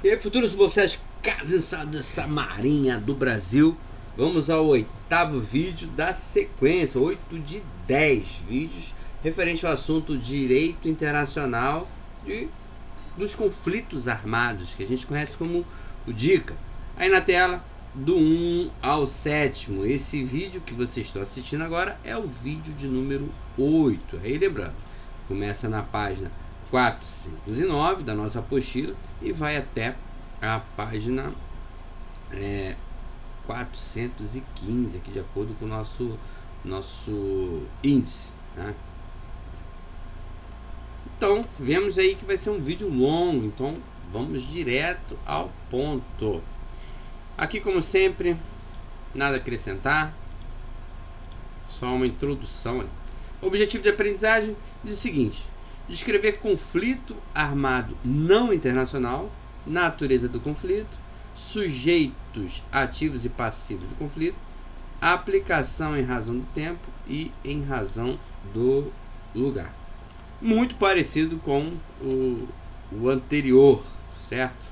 E aí, futuros bolsistas casados Marinha do Brasil, vamos ao 8º vídeo da sequência, 8 de 10 vídeos referente ao assunto direito internacional e dos conflitos armados, que a gente conhece como o DICA. Aí na tela, do 1 ao 7º, esse vídeo que vocês estão assistindo agora é o vídeo de número 8. Aí lembrando, começa na página 409 da nossa apostila e vai até a página 415 aqui, de acordo com o nosso índice, tá? Então vemos aí que vai ser um vídeo longo, então vamos direto ao ponto. Aqui, como sempre, nada a acrescentar, só uma introdução. O objetivo de aprendizagem diz o seguinte: descrever conflito armado não internacional, natureza do conflito, sujeitos ativos e passivos do conflito, aplicação em razão do tempo e em razão do lugar. Muito parecido com o anterior, certo?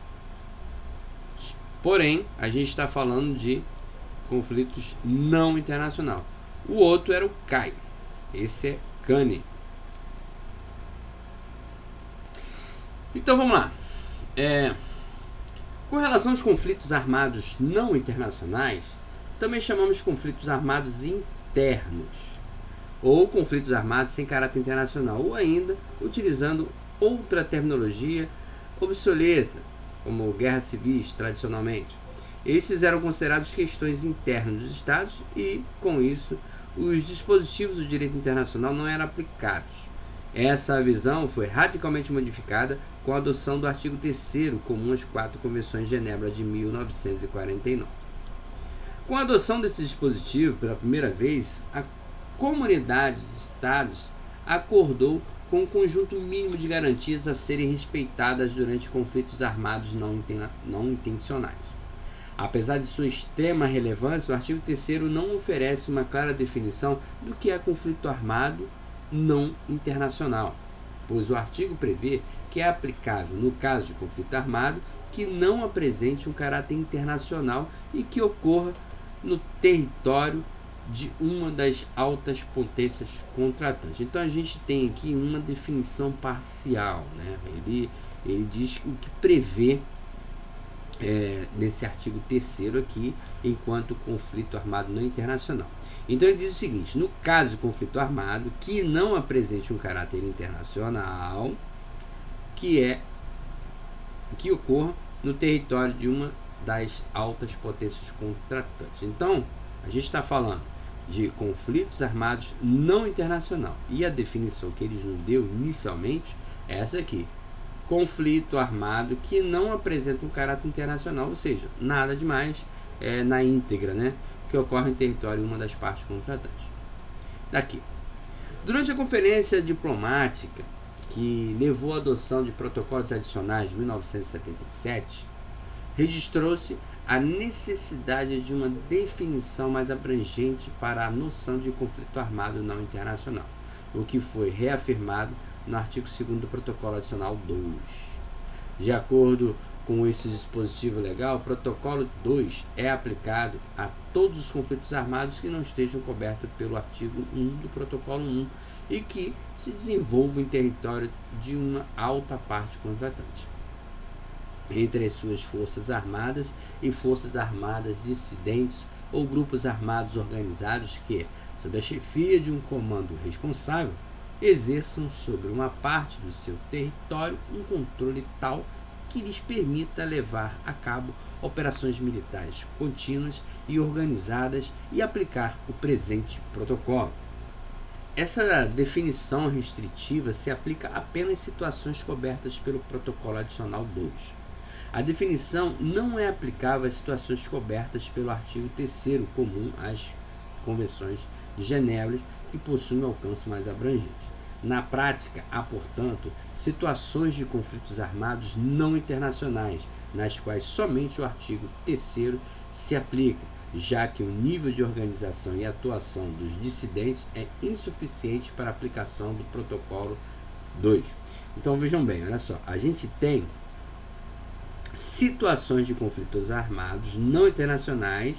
Porém, a gente está falando de conflitos não internacional. O outro era o CAI, esse é CANI. Então vamos lá. Com relação aos conflitos armados não internacionais, também chamamos de conflitos armados internos, ou conflitos armados sem caráter internacional, ou ainda utilizando outra terminologia obsoleta, como guerras civis tradicionalmente. Esses eram considerados questões internas dos Estados e, com isso, os dispositivos do direito internacional não eram aplicados. Essa visão foi radicalmente modificada com a adoção do artigo 3º comum às 4 Convenções de Genebra de 1949. Com a adoção desse dispositivo pela primeira vez, a comunidade de Estados acordou com um conjunto mínimo de garantias a serem respeitadas durante conflitos armados não intencionais. Apesar de sua extrema relevância, o artigo 3º não oferece uma clara definição do que é conflito armado não internacional, pois o artigo prevê que é aplicável no caso de conflito armado que não apresente um caráter internacional e que ocorra no território de uma das altas potências contratantes. Então a gente tem aqui uma definição parcial, né? Ele diz o que prevê nesse artigo 3º aqui, enquanto conflito armado não internacional. Então ele diz o seguinte: no caso de conflito armado que não apresente um caráter internacional, que ocorra no território de uma das altas potências contratantes. Então a gente está falando de conflitos armados não internacional, e a definição que eles nos deu inicialmente é essa aqui: conflito armado que não apresenta um caráter internacional, ou seja, nada demais na íntegra, né, que ocorre em território de uma das partes contratantes. Daqui, durante a conferência diplomática que levou à adoção de protocolos adicionais de 1977, registrou-se a necessidade de uma definição mais abrangente para a noção de conflito armado não internacional, o que foi reafirmado no artigo 2º do Protocolo Adicional 2. De acordo com esse dispositivo legal, o Protocolo 2 é aplicado a todos os conflitos armados que não estejam cobertos pelo artigo 1 do Protocolo 1 e que se desenvolvam em território de uma alta parte contratante, entre as suas forças armadas e forças armadas dissidentes ou grupos armados organizados que, sob a chefia de um comando responsável, exerçam sobre uma parte do seu território um controle tal que lhes permita levar a cabo operações militares contínuas e organizadas e aplicar o presente protocolo. Essa definição restritiva se aplica apenas em situações cobertas pelo Protocolo Adicional 2. A definição não é aplicável às situações cobertas pelo artigo 3º comum às Convenções de Genebra, que possuem um alcance mais abrangente. Na prática, há, portanto, situações de conflitos armados não internacionais, nas quais somente o artigo 3º se aplica, já que o nível de organização e atuação dos dissidentes é insuficiente para a aplicação do Protocolo 2. Então vejam bem, olha só, a gente tem situações de conflitos armados não internacionais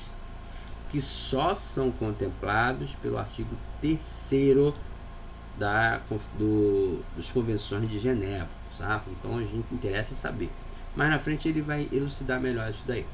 que só são contemplados pelo artigo 3º dos Convenções de Genebra, sabe? Então a gente interessa saber. Mais na frente ele vai elucidar melhor isso daí.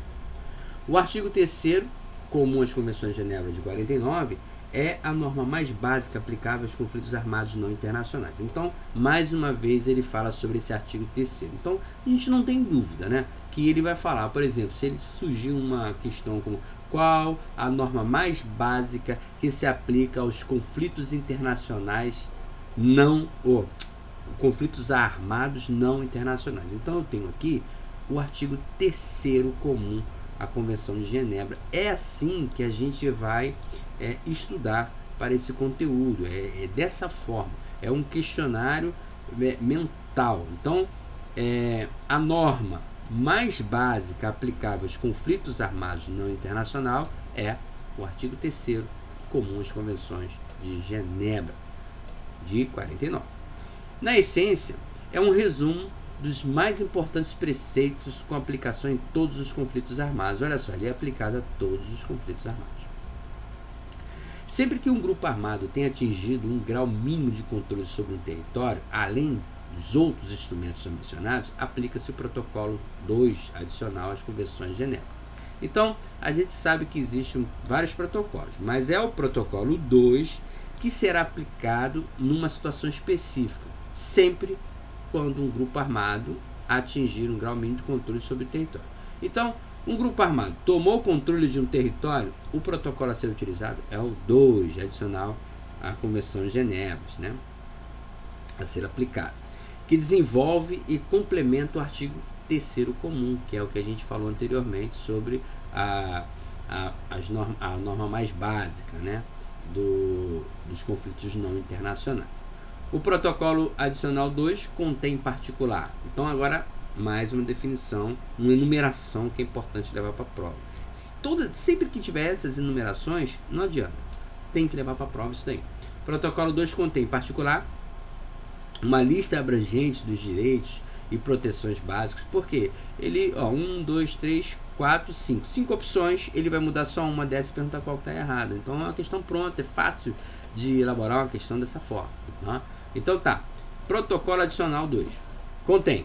O artigo 3º, comum às Convenções de Genebra de 49, é a norma mais básica aplicável aos conflitos armados não internacionais. Então, mais uma vez, ele fala sobre esse artigo 3º. Então, a gente não tem dúvida, né, que ele vai falar, por exemplo, se ele surgir uma questão como qual a norma mais básica que se aplica aos conflitos internacionais conflitos armados não internacionais. Então, eu tenho aqui o artigo 3º comum à Convenção de Genebra. É assim que a gente vai estudar para esse conteúdo, é dessa forma, é um questionário mental. Então, a norma mais básica aplicável aos conflitos armados não internacional é o artigo 3º comum às Convenções de Genebra de 49. Na essência, é um resumo dos mais importantes preceitos com aplicação em todos os conflitos armados. Olha só, ele é aplicado a todos os conflitos armados. Sempre que um grupo armado tem atingido um grau mínimo de controle sobre um território, além dos outros instrumentos mencionados, aplica-se o protocolo 2 adicional às Convenções de Genebra. Então, a gente sabe que existem vários protocolos, mas é o protocolo 2 que será aplicado numa situação específica, sempre quando um grupo armado atingir um grau mínimo de controle sobre o território. Então, um grupo armado tomou o controle de um território, o protocolo a ser utilizado é o 2, adicional à Convenção de Genebra, né, a ser aplicado, que desenvolve e complementa o artigo 3º comum, que é o que a gente falou anteriormente sobre a norma mais básica, né, dos conflitos não internacionais. O protocolo adicional 2 contém em particular. Então, agora, mais uma definição, uma enumeração que é importante levar para a prova. Sempre que tiver essas enumerações, não adianta. Tem que levar para a prova isso daí. O protocolo 2 contém em particular uma lista abrangente dos direitos e proteções básicos. Por quê? Ele, 1, 2, 3, 4, 5. 5 opções, ele vai mudar só uma dessas e perguntar qual que está errado. Então, é uma questão pronta, é fácil de elaborar uma questão dessa forma. Tá? Então tá, protocolo adicional 2 contém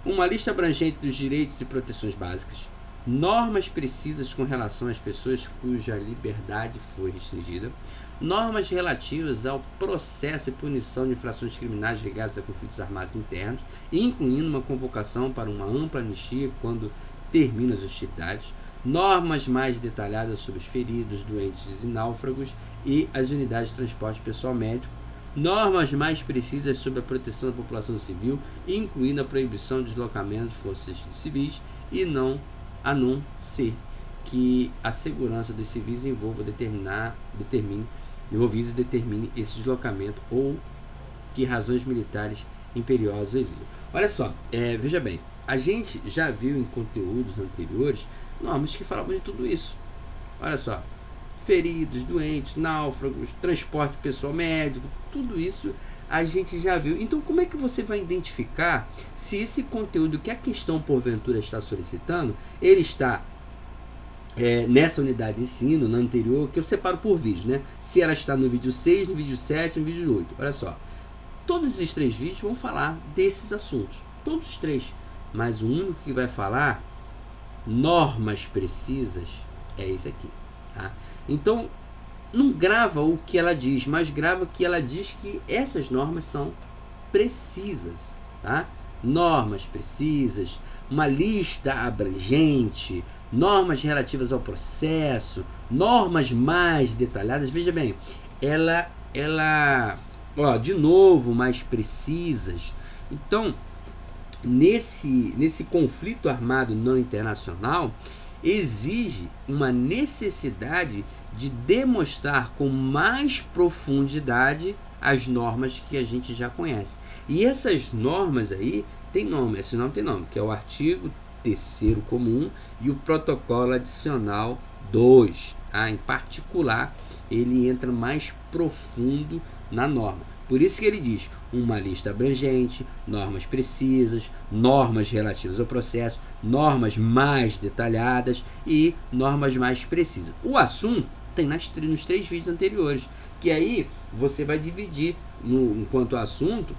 uma lista abrangente dos direitos e proteções básicas, normas precisas com relação às pessoas cuja liberdade foi restringida, normas relativas ao processo e punição de infrações criminais ligadas a conflitos armados internos, incluindo uma convocação para uma ampla anistia quando terminam as hostilidades, normas mais detalhadas sobre os feridos, doentes e náufragos e as unidades de transporte pessoal médico, normas mais precisas sobre a proteção da população civil, incluindo a proibição de deslocamento de forças civis, e a não ser que a segurança dos civis determine esse deslocamento ou que razões militares imperiosas exigem. Olha só, veja bem, a gente já viu em conteúdos anteriores normas que falavam de tudo isso. Olha só, feridos, doentes, náufragos, transporte pessoal médico, tudo isso a gente já viu. Então, como é que você vai identificar se esse conteúdo que a questão porventura está solicitando, ele está nessa unidade de ensino, na anterior, que eu separo por vídeos, né? Se ela está no vídeo 6, no vídeo 7, no vídeo 8. Olha só, todos esses 3 vídeos vão falar desses assuntos, todos os 3, mas o único que vai falar normas precisas é esse aqui, tá? Então, não grava o que ela diz, mas grava que ela diz que essas normas são precisas, tá? Normas precisas, uma lista abrangente, normas relativas ao processo, normas mais detalhadas. Veja bem, de novo, mais precisas. Então, nesse conflito armado não internacional, exige uma necessidade de demonstrar com mais profundidade as normas que a gente já conhece. E essas normas aí tem nome, esse nome tem nome, que é o artigo 3º comum e o protocolo adicional 2. Em particular, ele entra mais profundo na norma. Por isso que ele diz uma lista abrangente, normas precisas, normas relativas ao processo, normas mais detalhadas e normas mais precisas. O assunto tem nos 3 vídeos anteriores, que aí você vai dividir enquanto assunto,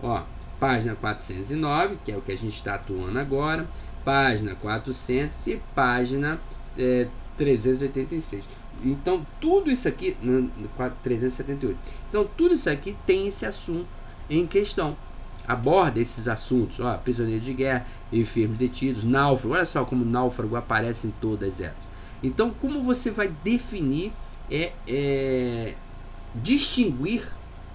ó, página 409, que é o que a gente está atuando agora, página 400 e página 386. Então, tudo isso aqui, 378. Então, tudo isso aqui tem esse assunto em questão. Aborda esses assuntos, ó, prisioneiros de guerra, enfermos detidos, náufrago. Olha só como náufrago aparece em todas elas. Então, como você vai definir, distinguir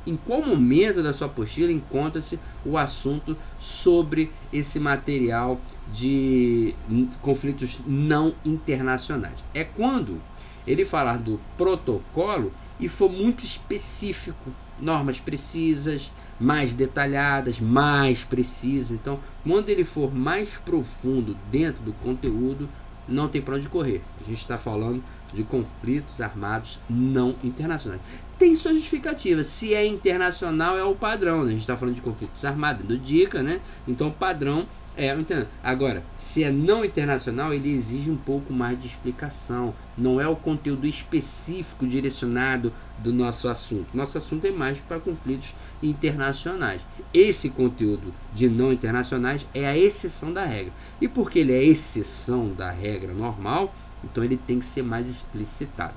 em qual momento da sua apostila encontra-se o assunto sobre esse material de conflitos não internacionais. É quando ele falar do protocolo e for muito específico, normas precisas, mais detalhadas, mais precisas. Então, quando ele for mais profundo dentro do conteúdo, não tem para onde correr. A gente está falando de conflitos armados não internacionais. Tem sua justificativa. Se é internacional, é o padrão, né? A gente está falando de conflitos armados, dando dica, né? Então, o padrão é o internacional. Agora, se é não internacional, ele exige um pouco mais de explicação. Não é o conteúdo específico direcionado do nosso assunto. Nosso assunto é mais para conflitos internacionais. Esse conteúdo de não internacionais é a exceção da regra. E porque ele é exceção da regra normal, então ele tem que ser mais explicitado.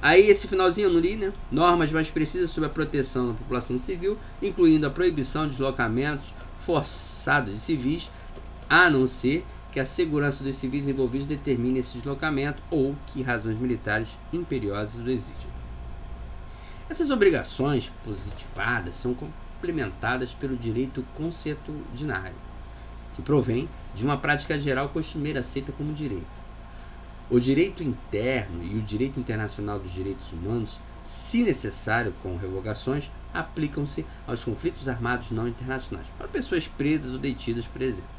Aí esse finalzinho eu não li, né? Normas mais precisas sobre a proteção da população civil, incluindo a proibição de deslocamentos forçados de civis, a não ser que a segurança dos civis envolvidos determine esse deslocamento ou que razões militares imperiosas o exijam. Essas obrigações positivadas são complementadas pelo direito consuetudinário, que provém de uma prática geral costumeira aceita como direito. O direito interno e o direito internacional dos direitos humanos, se necessário com revogações, aplicam-se aos conflitos armados não internacionais, para pessoas presas ou detidas, por exemplo.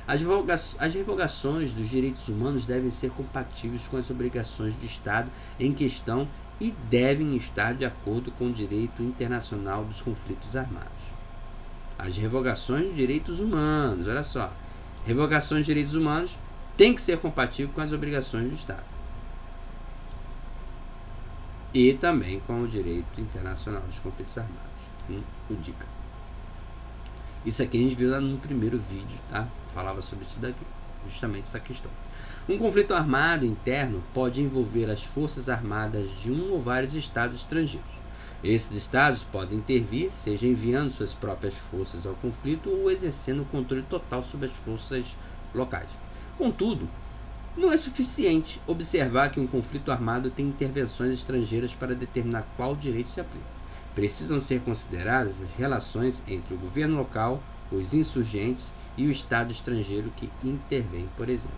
As revogações dos direitos humanos devem ser compatíveis com as obrigações do Estado em questão e devem estar de acordo com o direito internacional dos conflitos armados. As revogações dos direitos humanos, olha só, revogações dos direitos humanos tem que ser compatível com as obrigações do Estado e também com o direito internacional dos conflitos armados, o DICA. Isso aqui a gente viu lá no primeiro vídeo, tá? Falava sobre isso daqui, justamente essa questão. Um conflito armado interno pode envolver as forças armadas de um ou vários estados estrangeiros. Esses estados podem intervir, seja enviando suas próprias forças ao conflito ou exercendo o controle total sobre as forças locais. Contudo, não é suficiente observar que um conflito armado tem intervenções estrangeiras para determinar qual direito se aplica. Precisam ser consideradas as relações entre o governo local, os insurgentes e o Estado estrangeiro que intervém, por exemplo.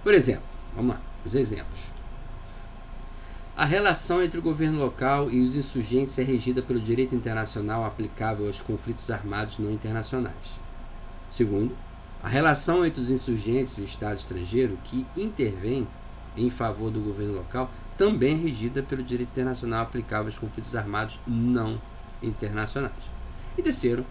Por exemplo, vamos lá, os exemplos. A relação entre o governo local e os insurgentes é regida pelo direito internacional aplicável aos conflitos armados não internacionais. Segundo, a relação entre os insurgentes e o Estado estrangeiro que intervém em favor do governo local também é regida pelo direito internacional aplicável aos conflitos armados não internacionais. E terceiro,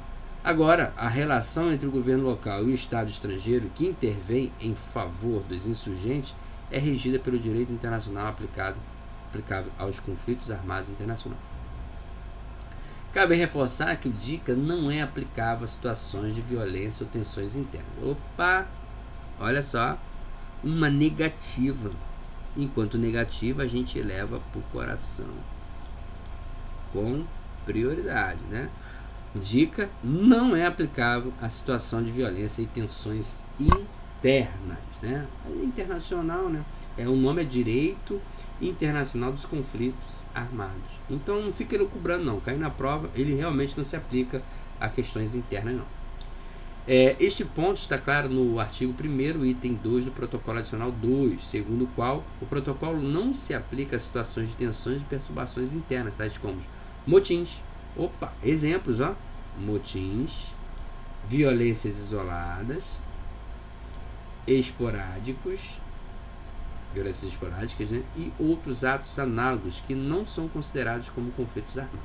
agora, a relação entre o governo local e o Estado estrangeiro que intervém em favor dos insurgentes é regida pelo direito internacional aplicável aos conflitos armados internacionais. Cabe reforçar que o DICA não é aplicável a situações de violência ou tensões internas. Opa! Olha só, uma negativa. Enquanto negativa, a gente leva para o coração com prioridade, né? O DICA não é aplicável a situação de violência e tensões internas, né? Internacional, né? O nome é Direito Internacional dos Conflitos Armados. Então não fica elucubrando não, cair na prova, ele realmente não se aplica a questões internas não. Este ponto está claro no artigo 1º, item 2 do protocolo adicional 2, segundo o qual o protocolo não se aplica a situações de tensões e perturbações internas, tais como motins, exemplos, motins, violências isoladas, esporádicos, violências esporádicas, né, e outros atos análogos que não são considerados como conflitos armados.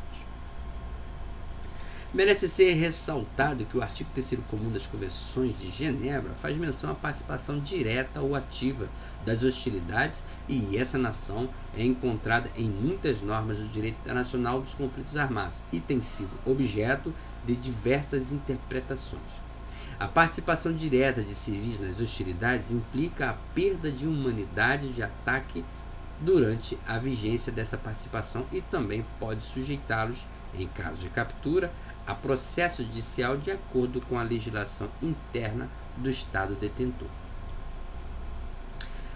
Merece ser ressaltado que o artigo 3º comum das Convenções de Genebra faz menção à participação direta ou ativa das hostilidades, e essa nação é encontrada em muitas normas do direito internacional dos conflitos armados e tem sido objeto de diversas interpretações. A participação direta de civis nas hostilidades implica a perda de humanidade de ataque durante a vigência dessa participação e também pode sujeitá-los, em caso de captura, a processo judicial de acordo com a legislação interna do Estado detentor.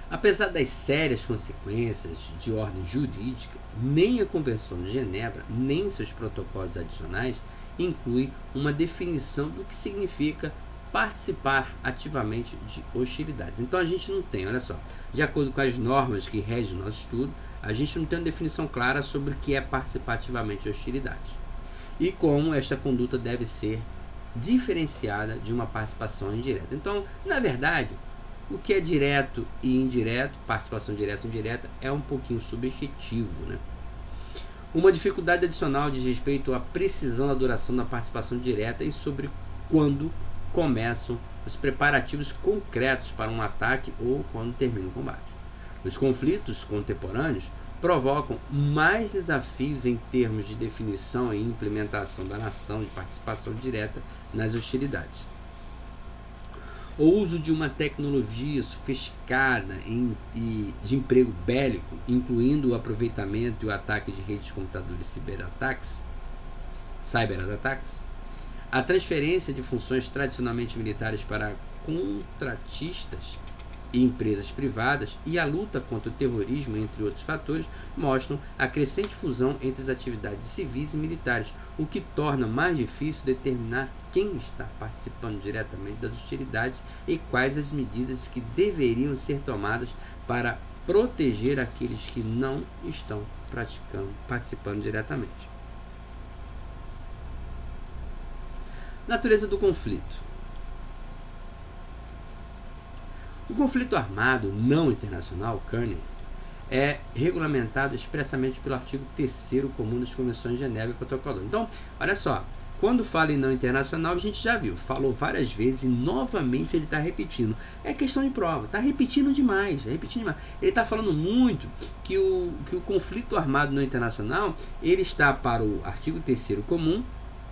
Apesar das sérias consequências de ordem jurídica, nem a Convenção de Genebra, nem seus protocolos adicionais incluem uma definição do que significa participar ativamente de hostilidades. Então a gente não tem, olha só, de acordo com as normas que regem o nosso estudo, a gente não tem uma definição clara sobre o que é participar ativamente de hostilidades e como esta conduta deve ser diferenciada de uma participação indireta. Então, na verdade, o que é direto e indireto, participação direta e indireta, é um pouquinho subjetivo, né? Uma dificuldade adicional diz respeito à precisão da duração da participação direta e sobre quando começam os preparativos concretos para um ataque ou quando termina o combate. Os conflitos contemporâneos provocam mais desafios em termos de definição e implementação da nação de participação direta nas hostilidades. O uso de uma tecnologia sofisticada de emprego bélico, incluindo o aproveitamento e o ataque de redes de computadores cyberataques, a transferência de funções tradicionalmente militares para contratistas e empresas privadas e a luta contra o terrorismo, entre outros fatores, mostram a crescente fusão entre as atividades civis e militares, o que torna mais difícil determinar quem está participando diretamente das hostilidades e quais as medidas que deveriam ser tomadas para proteger aqueles que não estão participando diretamente. Natureza do conflito. O conflito armado não internacional, CANI, é regulamentado expressamente pelo artigo 3º comum das Convenções de Genebra e Protocolo. Então, olha só, quando fala em não internacional, a gente já viu, falou várias vezes e novamente ele está repetindo. É questão de prova, está repetindo demais, Ele está falando muito que o conflito armado não internacional, ele está para o artigo 3º comum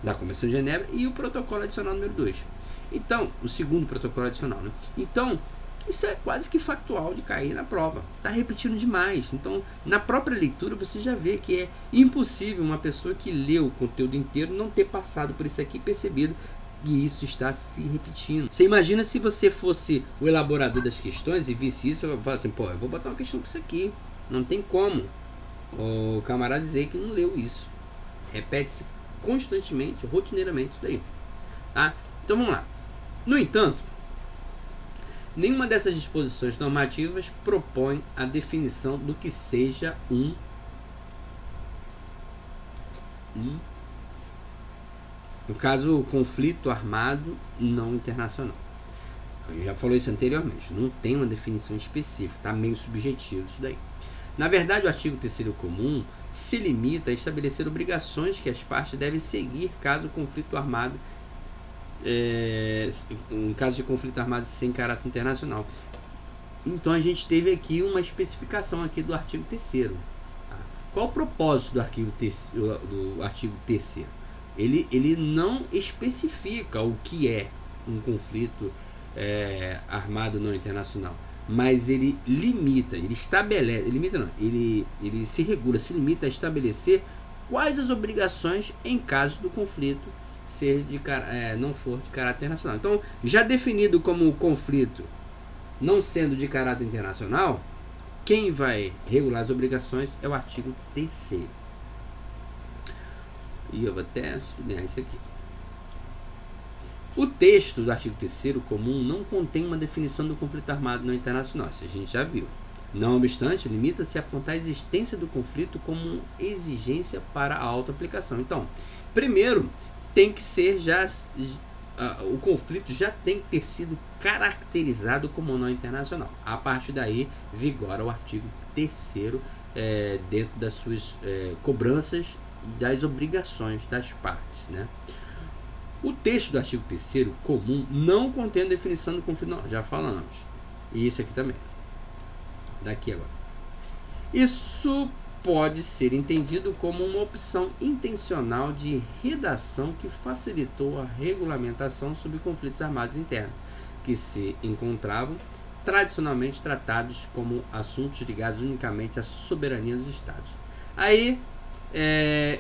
da Convenção de Genebra e o protocolo adicional número 2. Então, o segundo protocolo adicional, né? Então, isso é quase que factual de cair na prova. Está repetindo demais. Então, na própria leitura, você já vê que é impossível uma pessoa que leu o conteúdo inteiro não ter passado por isso aqui e percebido que isso está se repetindo. Você imagina se você fosse o elaborador das questões e visse isso, eu falo assim, pô, eu vou botar uma questão com isso aqui. Não tem como o camarada dizer que não leu isso. Repete-se constantemente, rotineiramente isso daí. Tá? Então, vamos lá. No entanto, nenhuma dessas disposições normativas propõe a definição do que seja no caso, o conflito armado não internacional. Eu já falei isso anteriormente, não tem uma definição específica, está meio subjetivo isso daí. Na verdade, o artigo 3º comum se limita a estabelecer obrigações que as partes devem seguir caso o conflito armado em caso de conflito armado sem caráter internacional. Então a gente teve aqui uma especificação aqui do artigo 3º. Tá? Qual o propósito do artigo 3º? Ele não especifica o que é um conflito armado não internacional, mas ele limita, ele estabelece, ele se regula, se limita a estabelecer quais as obrigações em caso do conflito não for de caráter internacional. Então, já definido como o conflito não sendo de caráter internacional, quem vai regular as obrigações é o artigo 3º. E eu vou até sublinhar isso aqui. O texto do artigo 3º comum não contém uma definição do conflito armado não internacional, isso a gente já viu. Não obstante, limita-se a apontar a existência do conflito como exigência para a auto-aplicação. Então, primeiro, tem que ser já o conflito já tem que ter sido caracterizado como não internacional. A partir daí, vigora o artigo 3º dentro das suas cobranças e das obrigações das partes, né? O texto do artigo 3º comum não contém a definição do conflito, não, já falamos. E isso aqui também. Daqui agora. Isso pode ser entendido como uma opção intencional de redação que facilitou a regulamentação sobre conflitos armados internos, que se encontravam tradicionalmente tratados como assuntos ligados unicamente à soberania dos Estados. Aí,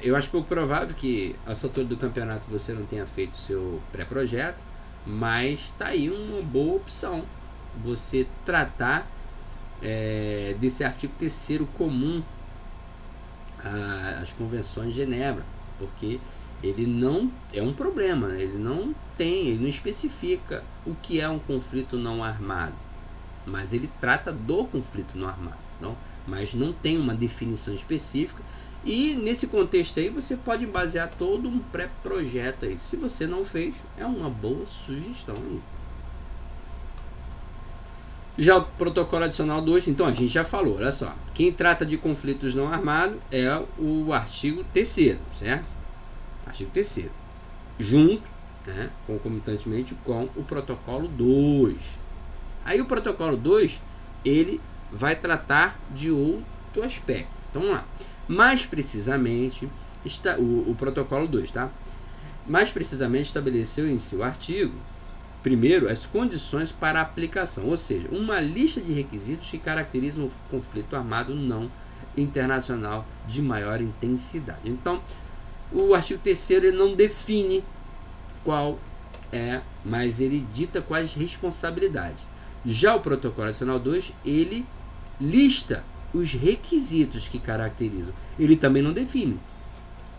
eu acho pouco provável que a essa altura do campeonato você não tenha feito seu pré-projeto, mas está aí uma boa opção, você tratar desse artigo 3º comum às convenções de Genebra, porque ele não é um problema, ele não especifica o que é um conflito não armado, mas ele trata do conflito não armado, não? Mas não tem uma definição específica. E nesse contexto aí você pode basear todo um pré-projeto aí. Se você não fez, é uma boa sugestão aí. Já o protocolo adicional 2, então a gente já falou, olha só. Quem trata de conflitos não armados é o artigo 3º, certo? Artigo 3º. Junto, né, concomitantemente com o protocolo 2. Aí o protocolo 2, ele vai tratar de outro aspecto. Então vamos lá. Mais precisamente, está o protocolo 2, tá? Mais precisamente estabeleceu em seu artigo, primeiro, as condições para a aplicação, ou seja, uma lista de requisitos que caracterizam o conflito armado não internacional de maior intensidade. Então, o artigo 3º ele não define qual é, mas ele dita quais responsabilidades. Já o protocolo adicional 2, ele lista os requisitos que caracterizam. Ele também não define.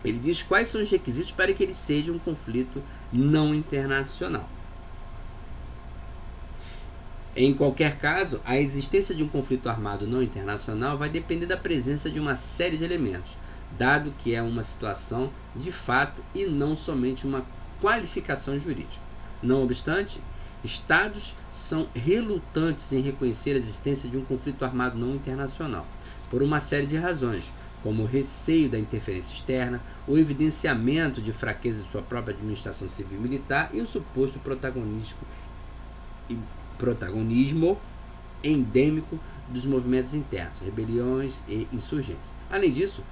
Ele diz quais são os requisitos para que ele seja um conflito não internacional. Em qualquer caso, a existência de um conflito armado não internacional vai depender da presença de uma série de elementos, dado que é uma situação de fato e não somente uma qualificação jurídica. Não obstante, Estados são relutantes em reconhecer a existência de um conflito armado não internacional, por uma série de razões, como o receio da interferência externa, o evidenciamento de fraqueza de sua própria administração civil e militar e o suposto protagonismo endêmico dos movimentos internos, rebeliões e insurgências. Além disso,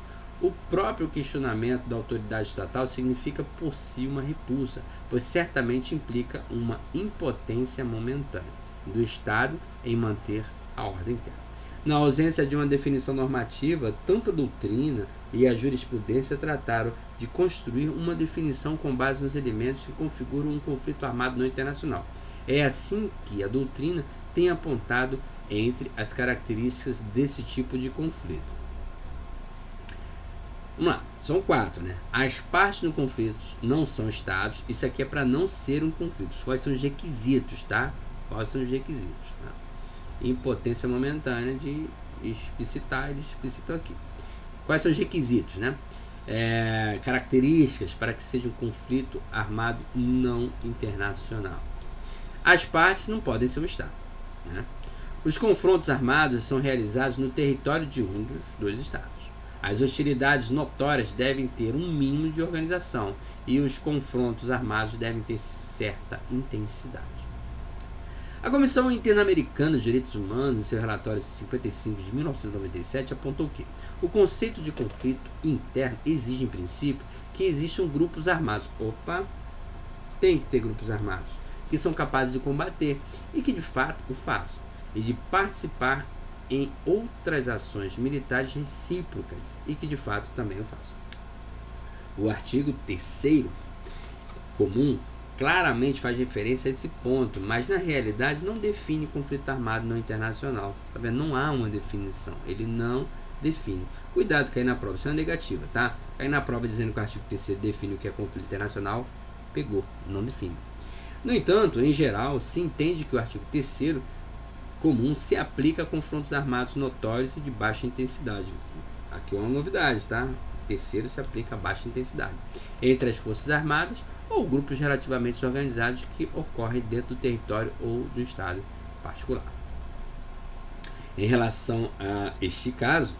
o próprio questionamento da autoridade estatal significa por si uma repulsa, pois certamente implica uma impotência momentânea do Estado em manter a ordem interna. Na ausência de uma definição normativa, tanto a doutrina e a jurisprudência trataram de construir uma definição com base nos elementos que configuram um conflito armado não internacional. É assim que a doutrina tem apontado entre as características desse tipo de conflito. Vamos lá, são 4, né? As partes do conflito não são estados. Isso aqui é para não ser um conflito. Quais são os requisitos, tá? Quais são os requisitos? Tá? Impotência momentânea de explicitar, eles explicitam aqui. Quais são os requisitos, né? Características para que seja um conflito armado não internacional. As partes não podem ser um estado, né? Os confrontos armados são realizados no território de um dos dois estados. As hostilidades notórias devem ter um mínimo de organização e os confrontos armados devem ter certa intensidade. A Comissão Interamericana de Direitos Humanos, em seu relatório 55 de 1997, apontou que o conceito de conflito interno exige, em princípio, que existam grupos armados. Tem que ter grupos armados que são capazes de combater e que de fato o façam, e de participar em outras ações militares recíprocas e que de fato também o façam. O artigo 3º comum claramente faz referência a esse ponto, mas na realidade não define conflito armado não internacional. Tá vendo? Não há uma definição, ele não define. Cuidado cair na prova, isso é uma negativa, tá? Cair na prova dizendo que o artigo 3º define o que é conflito internacional, pegou, não define. No entanto, em geral, se entende que o artigo 3º comum se aplica a confrontos armados notórios e de baixa intensidade. Aqui é uma novidade, tá? O 3º se aplica a baixa intensidade entre as forças armadas ou grupos relativamente organizados que ocorrem dentro do território ou do estado particular. Em relação a este caso,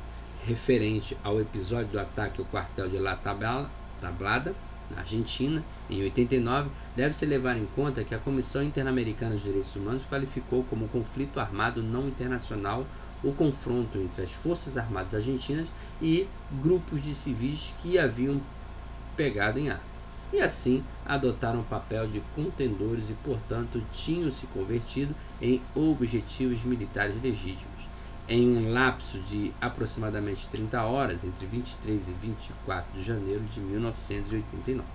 referente ao episódio do ataque ao quartel de La Tablada, na Argentina, em 89, deve-se levar em conta que a Comissão Interamericana dos Direitos Humanos qualificou como conflito armado não internacional o confronto entre as Forças Armadas Argentinas e grupos de civis que haviam pegado em armas. E assim adotaram o papel de contendores e, portanto, tinham se convertido em objetivos militares legítimos. Em um lapso de aproximadamente 30 horas, entre 23 e 24 de janeiro de 1989.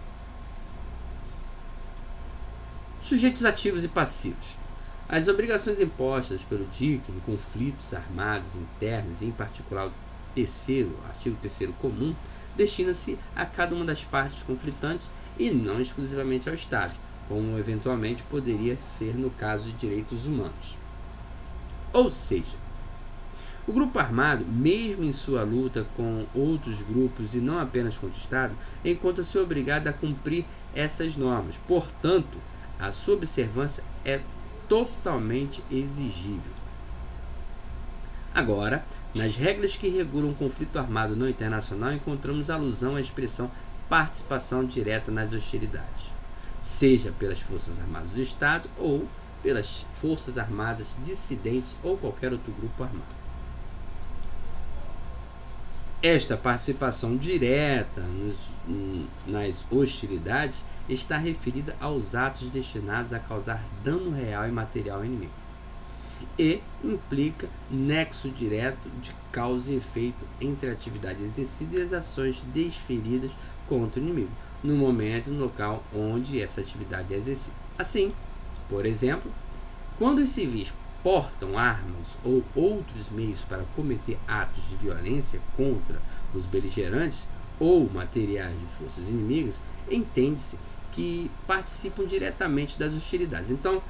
Sujeitos ativos e passivos. As obrigações impostas pelo DIC em conflitos armados internos, e em particular o artigo 3º comum, destina-se a cada uma das partes conflitantes e não exclusivamente ao Estado, como eventualmente poderia ser no caso de direitos humanos. Ou seja, o grupo armado, mesmo em sua luta com outros grupos e não apenas contra o Estado, encontra-se obrigado a cumprir essas normas. Portanto, a sua observância é totalmente exigível. Agora, nas regras que regulam o conflito armado não internacional, encontramos alusão à expressão participação direta nas hostilidades, seja pelas Forças Armadas do Estado ou pelas Forças Armadas dissidentes ou qualquer outro grupo armado. Esta participação direta nas hostilidades está referida aos atos destinados a causar dano real e material ao inimigo, e implica nexo direto de causa e efeito entre a atividade exercida e as ações desferidas contra o inimigo, no momento e no local onde essa atividade é exercida. Assim, por exemplo, quando os civis portam armas ou outros meios para cometer atos de violência contra os beligerantes ou materiais de forças inimigas, entende-se que participam diretamente das hostilidades. Então,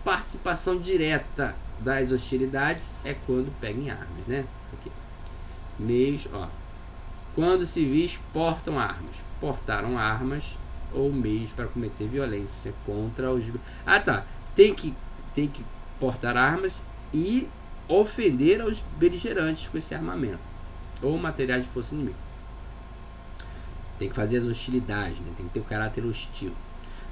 participação direta das hostilidades é quando pegam em armas, né? Aqui. Meios, quando civis portam armas, portaram armas ou meios para cometer violência contra os... Tem que portar armas e ofender aos beligerantes com esse armamento ou materiais de força inimiga. Tem que fazer as hostilidades, né? Tem que ter o caráter hostil.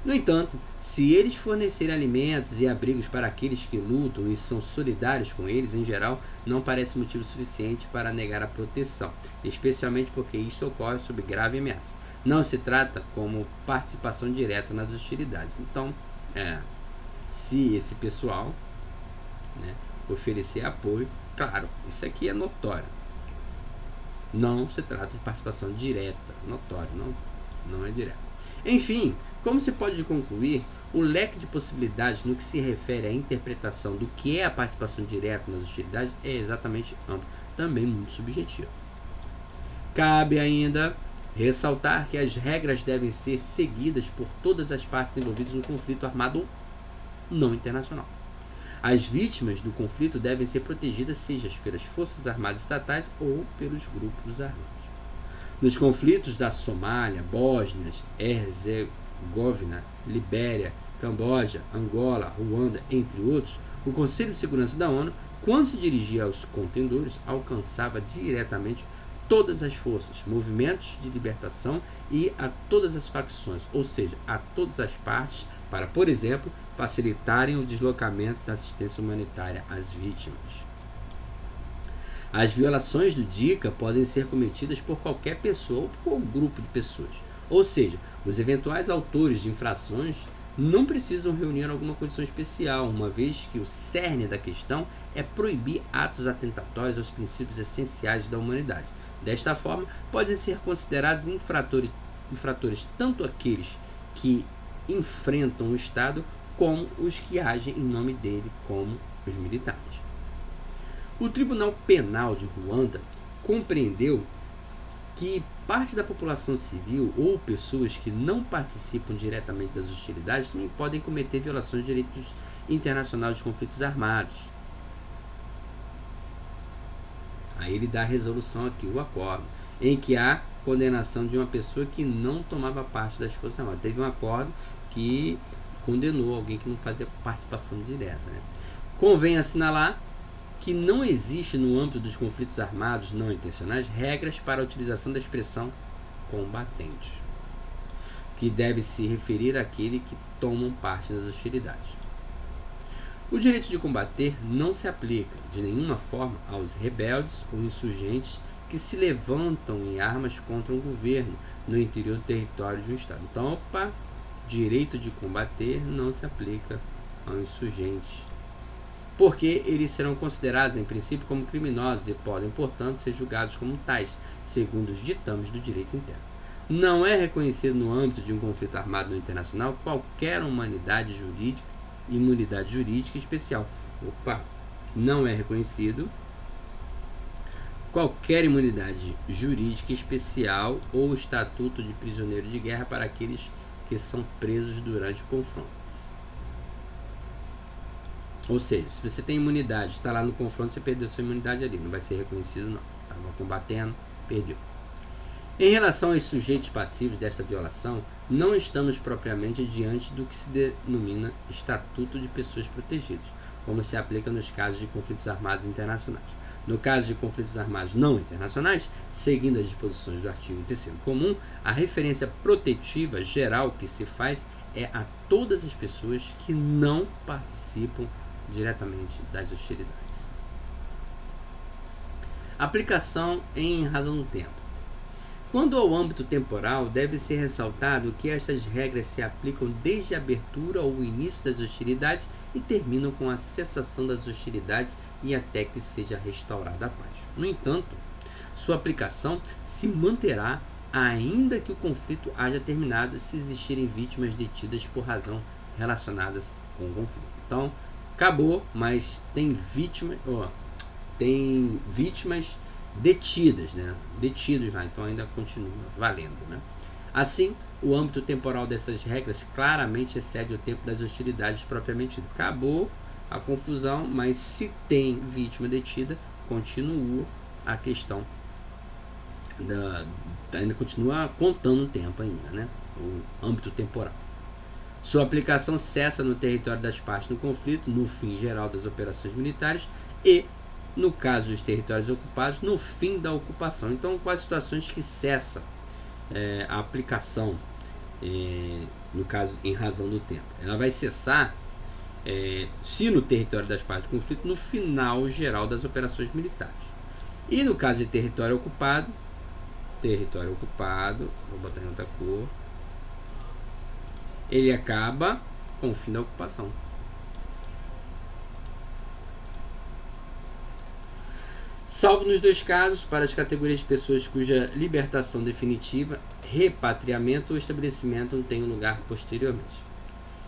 No entanto, se eles fornecerem alimentos e abrigos para aqueles que lutam e são solidários com eles, em geral, não parece motivo suficiente para negar a proteção, especialmente porque isto ocorre sob grave ameaça. Não se trata como participação direta nas hostilidades. Então, se esse pessoal, né, oferecer apoio, claro, isso aqui é notório. Não se trata de participação direta, notório, não é direta. Enfim, como se pode concluir, o leque de possibilidades no que se refere à interpretação do que é a participação direta nas hostilidades é exatamente amplo, também muito subjetivo. Cabe ainda ressaltar que as regras devem ser seguidas por todas as partes envolvidas no conflito armado não internacional. As vítimas do conflito devem ser protegidas, seja pelas Forças Armadas Estatais ou pelos grupos armados. Nos conflitos da Somália, Bósnia, Herzegovina, Libéria, Camboja, Angola, Ruanda, entre outros, o Conselho de Segurança da ONU, quando se dirigia aos contendores, alcançava diretamente todas as forças, movimentos de libertação e a todas as facções, ou seja, a todas as partes, para, por exemplo, facilitarem o deslocamento da assistência humanitária às vítimas. As violações do DICA podem ser cometidas por qualquer pessoa ou por um grupo de pessoas. Ou seja, os eventuais autores de infrações não precisam reunir alguma condição especial, uma vez que o cerne da questão é proibir atos atentatórios aos princípios essenciais da humanidade. Desta forma, podem ser considerados infratores tanto aqueles que enfrentam o Estado como os que agem em nome dele, como os militares. O Tribunal Penal de Ruanda compreendeu que parte da população civil ou pessoas que não participam diretamente das hostilidades também podem cometer violações de direitos internacionais de conflitos armados. Aí ele dá a resolução aqui, o acordo, em que há condenação de uma pessoa que não tomava parte das Forças Armadas. Teve um acordo que condenou alguém que não fazia participação direta, né? Convém assinalar que não existe no âmbito dos conflitos armados não intencionais regras para a utilização da expressão combatentes, que deve se referir àquele que tomam parte nas hostilidades. O direito de combater não se aplica de nenhuma forma aos rebeldes ou insurgentes que se levantam em armas contra um governo no interior do território de um Estado. Então, direito de combater não se aplica aos insurgentes, porque eles serão considerados, em princípio, como criminosos e podem, portanto, ser julgados como tais, segundo os ditames do direito interno. Não é reconhecido no âmbito de um conflito armado no internacional qualquer imunidade jurídica especial. Não é reconhecido qualquer imunidade jurídica especial ou estatuto de prisioneiro de guerra para aqueles que são presos durante o confronto. Ou seja, se você tem imunidade, está lá no confronto, você perdeu sua imunidade ali, não vai ser reconhecido não. Estava combatendo, perdeu. Em relação aos sujeitos passivos desta violação, não estamos propriamente diante do que se denomina Estatuto de Pessoas Protegidas, como se aplica nos casos de conflitos armados internacionais. No caso de conflitos armados não internacionais, seguindo as disposições do artigo 3º comum, a referência protetiva geral que se faz é a todas as pessoas que não participam diretamente das hostilidades. Aplicação em razão do tempo. Quanto ao âmbito temporal, deve ser ressaltado que estas regras se aplicam desde a abertura ou início das hostilidades e terminam com a cessação das hostilidades e até que seja restaurada a paz. No entanto, sua aplicação se manterá ainda que o conflito haja terminado se existirem vítimas detidas por razão relacionadas com o conflito. Então, acabou, mas tem vítimas detidas, né? Detidos lá, então ainda continua valendo, né? Assim, o âmbito temporal dessas regras claramente excede o tempo das hostilidades propriamente dito. Acabou a confusão, mas se tem vítima detida, continua a questão ainda continua contando o tempo ainda, né? O âmbito temporal. Sua aplicação cessa no território das partes do conflito, no fim geral das operações militares e, no caso dos territórios ocupados, no fim da ocupação. Então, quais situações que cessa a aplicação, no caso, em razão do tempo? Ela vai cessar, se no território das partes do conflito, no final geral das operações militares. E no caso de território ocupado, vou botar em outra cor, ele acaba com o fim da ocupação. Salvo nos dois casos, para as categorias de pessoas cuja libertação definitiva, repatriamento ou estabelecimento não tenham lugar posteriormente.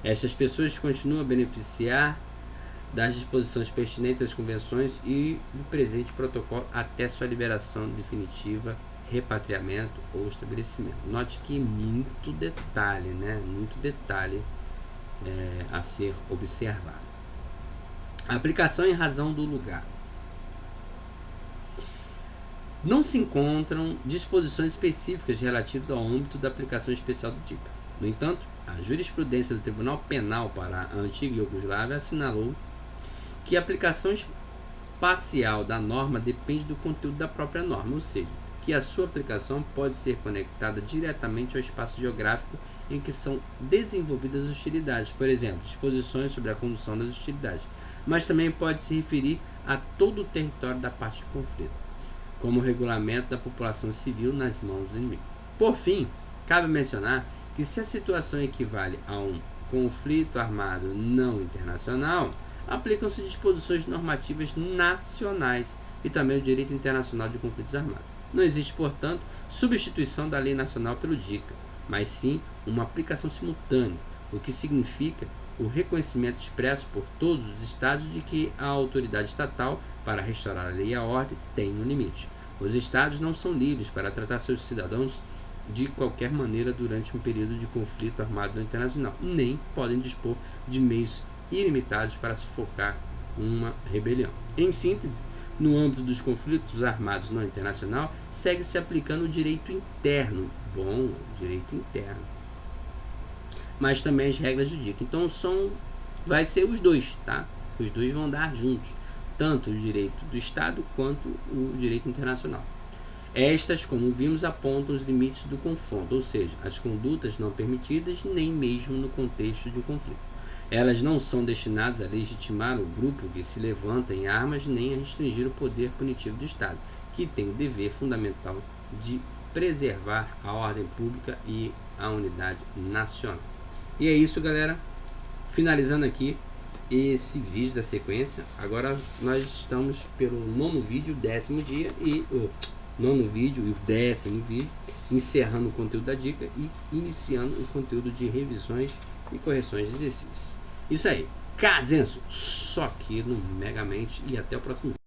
Estas pessoas continuam a beneficiar das disposições pertinentes das convenções e do presente protocolo até sua liberação definitiva, repatriamento ou estabelecimento. Note que muito detalhe, né? Muito detalhe a ser observado. A aplicação em razão do lugar. Não se encontram disposições específicas relativas ao âmbito da aplicação especial do DICA. No entanto, a jurisprudência do Tribunal Penal para a antiga Iugoslávia assinalou que a aplicação espacial da norma depende do conteúdo da própria norma, ou seja, que a sua aplicação pode ser conectada diretamente ao espaço geográfico em que são desenvolvidas as hostilidades, por exemplo, disposições sobre a condução das hostilidades, mas também pode se referir a todo o território da parte do conflito, como o regulamento da população civil nas mãos do inimigo. Por fim, cabe mencionar que se a situação equivale a um conflito armado não internacional, aplicam-se disposições normativas nacionais e também o direito internacional de conflitos armados. Não existe, portanto, substituição da lei nacional pelo DICA, mas sim uma aplicação simultânea, o que significa o reconhecimento expresso por todos os estados de que a autoridade estatal, para restaurar a lei e a ordem, tem um limite. Os estados não são livres para tratar seus cidadãos de qualquer maneira durante um período de conflito armado não internacional, nem podem dispor de meios ilimitados para sufocar uma rebelião. Em síntese, No âmbito dos conflitos armados não internacional, segue se aplicando o direito interno. Bom, direito interno. Mas também as regras do DIC. Então vai ser os dois, tá? Os dois vão dar juntos, tanto o direito do Estado quanto o direito internacional. Estas, como vimos, apontam os limites do confronto, ou seja, as condutas não permitidas nem mesmo no contexto de um conflito. Elas não são destinadas a legitimar o grupo que se levanta em armas nem a restringir o poder punitivo do Estado, que tem o dever fundamental de preservar a ordem pública e a unidade nacional. E é isso, galera. Finalizando aqui esse vídeo da sequência. Agora nós estamos pelo 9º vídeo, 10º dia e o 9º vídeo e o 10º vídeo, encerrando o conteúdo da dica e iniciando o conteúdo de revisões e correções de exercícios. Isso aí, Casenso, só aqui no Megamente, e até o próximo vídeo.